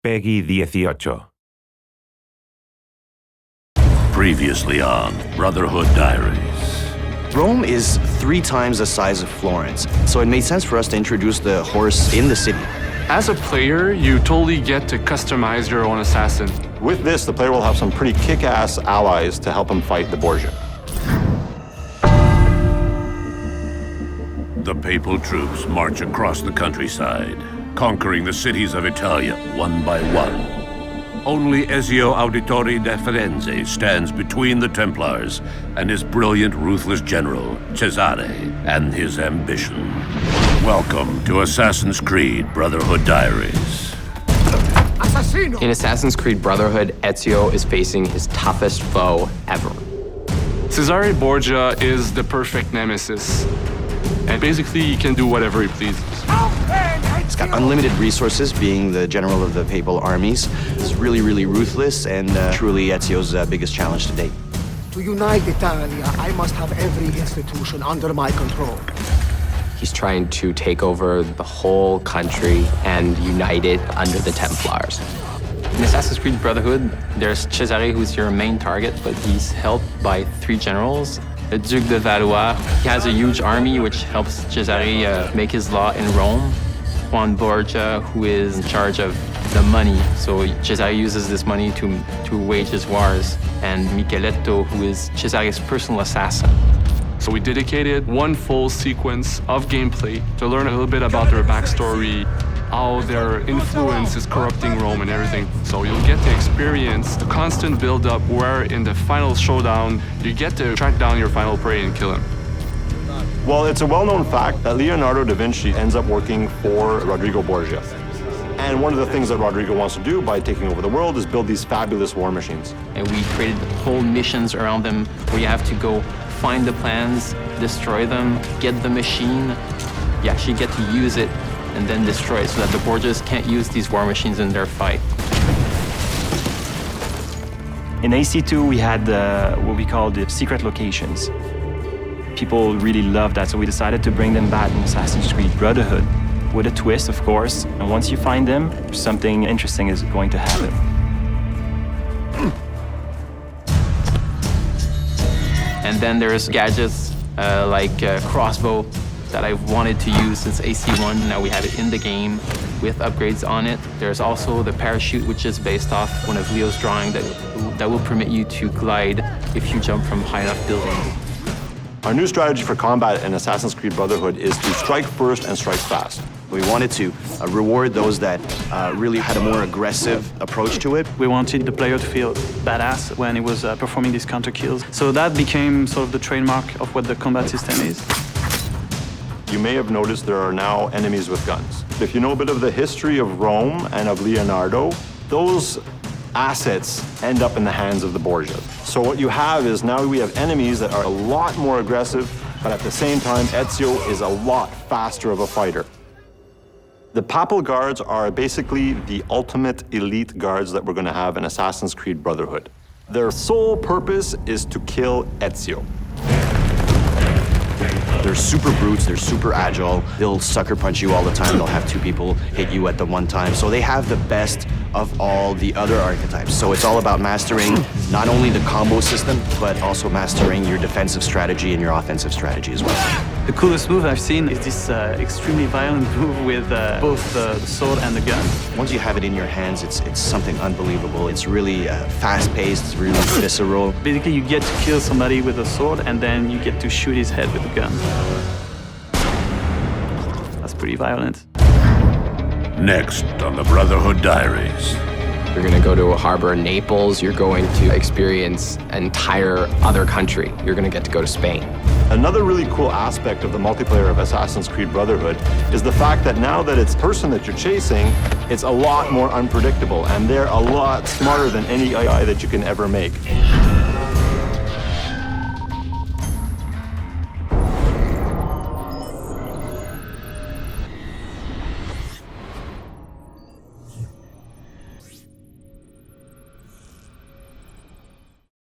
Peggy 18. Previously on Brotherhood Diaries. Rome is 3 times the size of Florence, so it made sense for us to introduce the horse in the city. As a player, you totally get to customize your own assassin. With this, the player will have some pretty kick-ass allies to help him fight the Borgia. The papal troops march across the countryside, conquering the cities of Italia one by one. Only Ezio Auditore de Firenze stands between the Templars and his brilliant, ruthless general, Cesare, and his ambition. Welcome to Assassin's Creed Brotherhood Diaries. In Assassin's Creed Brotherhood, Ezio is facing his toughest foe ever. Cesare Borgia is the perfect nemesis. And basically, he can do whatever he pleases. He's got unlimited resources, being the general of the papal armies. He's really, really ruthless, and truly Ezio's biggest challenge to date. To unite Italia, I must have every institution under my control. He's trying to take over the whole country and unite it under the Templars. In Assassin's Creed Brotherhood, there's Cesare, who's your main target, but he's helped by 3 generals. The Duke de Valois, he has a huge army which helps Cesare make his law in Rome. Juan Borgia, who is in charge of the money, so Cesare uses this money to wage his wars. And Micheletto, who is Cesare's personal assassin. So we dedicated 1 full sequence of gameplay to learn a little bit about their backstory, how their influence is corrupting Rome and everything. So you'll get to experience the constant build-up where in the final showdown, you get to track down your final prey and kill him. Well, it's a well-known fact that Leonardo da Vinci ends up working for Rodrigo Borgia. And one of the things that Rodrigo wants to do by taking over the world is build these fabulous war machines. And we created whole missions around them where you have to go find the plans, destroy them, get the machine. You actually get to use it and then destroy it so that the Borgias can't use these war machines in their fight. In AC2, we had what we call the secret locations. People really loved that, so we decided to bring them back in Assassin's Creed Brotherhood with a twist, of course. And once you find them, something interesting is going to happen. And then there's gadgets like crossbow that I've wanted to use since AC1. Now we have it in the game with upgrades on it. There's also the parachute, which is based off one of Leo's drawing that will permit you to glide if you jump from high enough buildings. Our new strategy for combat in Assassin's Creed Brotherhood is to strike first and strike fast. We wanted to reward those that really had a more aggressive approach to it. We wanted the player to feel badass when he was performing these counter kills. So that became sort of the trademark of what the combat system is. You may have noticed there are now enemies with guns. If you know a bit of the history of Rome and of Leonardo, those assets end up in the hands of the Borgias. So what you have is now we have enemies that are a lot more aggressive, but at the same time, Ezio is a lot faster of a fighter. The Papal Guards are basically the ultimate elite guards that we're going to have in Assassin's Creed Brotherhood. Their sole purpose is to kill Ezio. They're super brutes, they're super agile. They'll sucker punch you all the time. They'll have 2 people hit you at the one time. So they have the best of all the other archetypes. So it's all about mastering not only the combo system, but also mastering your defensive strategy and your offensive strategy as well. The coolest move I've seen is this extremely violent move with both the sword and the gun. Once you have it in your hands, it's something unbelievable. It's really fast-paced, it's really visceral. Basically, you get to kill somebody with a sword, and then you get to shoot his head with a gun. That's pretty violent. Next on the Brotherhood Diaries. You're gonna go to a harbor in Naples. You're going to experience an entire other country. You're gonna get to go to Spain. Another really cool aspect of the multiplayer of Assassin's Creed Brotherhood is the fact that now that it's the person that you're chasing, it's a lot more unpredictable, and they're a lot smarter than any AI that you can ever make.